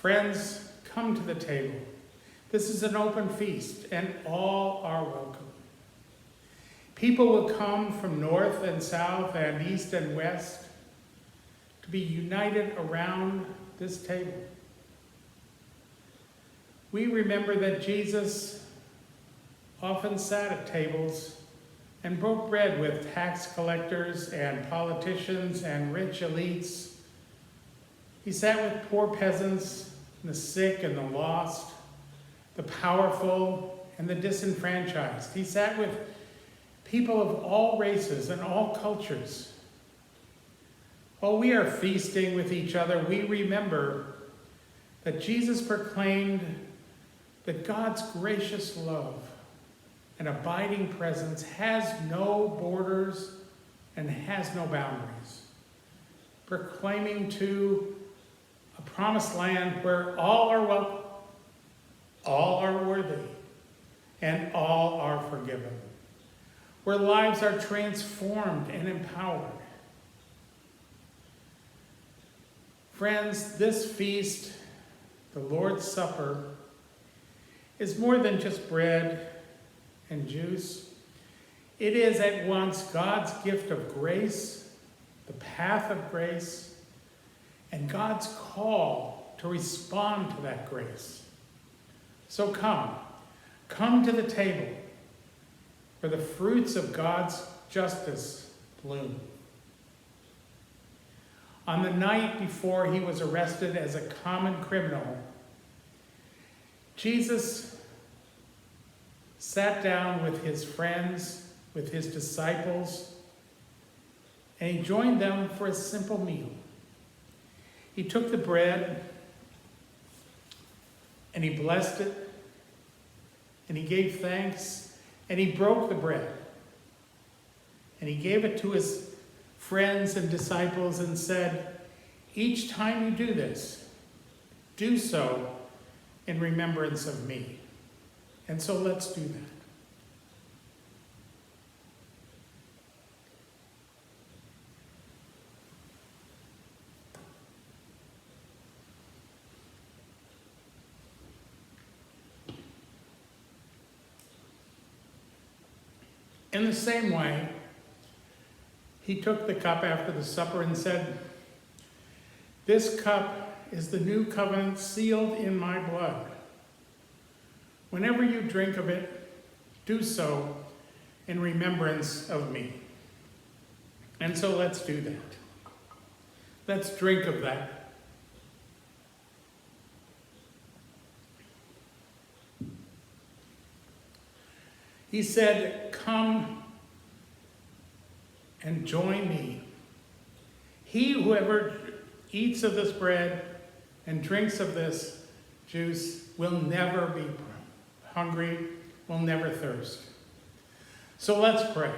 Friends, come to the table. This is an open feast, and all are welcome. People will come from north and south and east and west to be united around this table. We remember that Jesus often sat at tables and broke bread with tax collectors and politicians and rich elites. He sat with poor peasants, the sick and the lost, the powerful and the disenfranchised. He sat with people of all races and all cultures. While we are feasting with each other, we remember that Jesus proclaimed that God's gracious love and abiding presence has no borders and has no boundaries, proclaiming to a promised land where all are welcome, all are worthy, and all are forgiven, where lives are transformed and empowered. Friends, this feast, the Lord's Supper, is more than just bread and juice. It is at once God's gift of grace, the path of grace, and God's call to respond to that grace. So come to the table where the fruits of God's justice bloom. On the night before he was arrested as a common criminal, Jesus sat down with his friends, with his disciples, and he joined them for a simple meal. He took the bread and he blessed it and he gave thanks and he broke the bread and he gave it to his friends and disciples and said, "Each time you do this, do so in remembrance of me." And so let's do that. In the same way, he took the cup after the supper and said, "This cup is the new covenant sealed in my blood. Whenever you drink of it, do so in remembrance of me." And so let's do that. Let's drink of that. He said, "Come and join me. He whoever eats of this bread and drinks of this juice will never be hungry, will never thirst." So let's pray.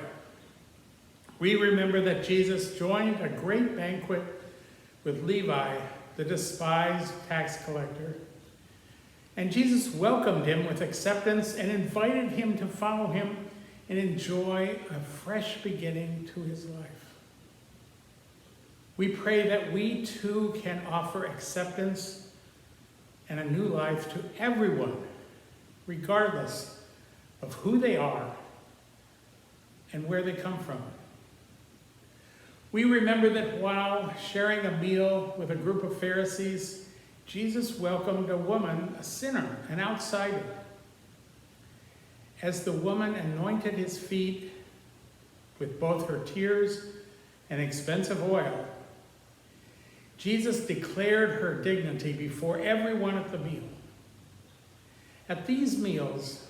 We remember that Jesus joined a great banquet with Levi, the despised tax collector. And Jesus welcomed him with acceptance and invited him to follow him and enjoy a fresh beginning to his life. We pray that we too can offer acceptance and a new life to everyone, regardless of who they are and where they come from. We remember that while sharing a meal with a group of Pharisees, Jesus welcomed a woman, a sinner, an outsider. As the woman anointed his feet with both her tears and expensive oil, Jesus declared her dignity before everyone at the meal. At these meals,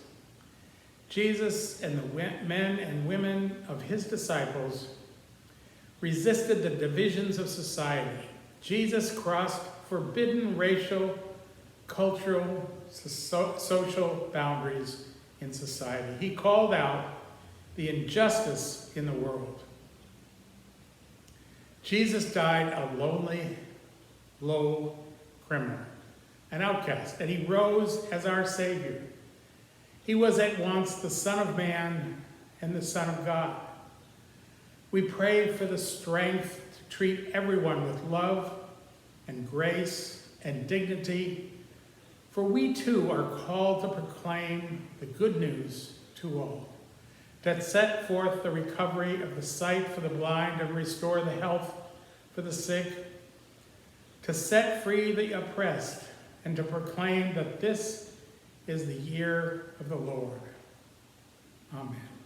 Jesus and the men and women of his disciples resisted the divisions of society. Jesus crossed forbidden racial, cultural, social boundaries in society. He called out the injustice in the world. Jesus died a lonely, low criminal, an outcast, and he rose as our Savior. He was at once the Son of Man and the Son of God. We pray for the strength to treat everyone with love and grace and dignity, for we too are called to proclaim the good news to all, that set forth the recovery of the sight for the blind and restore the health for the sick, to set free the oppressed, and to proclaim that this is the year of the Lord. Amen.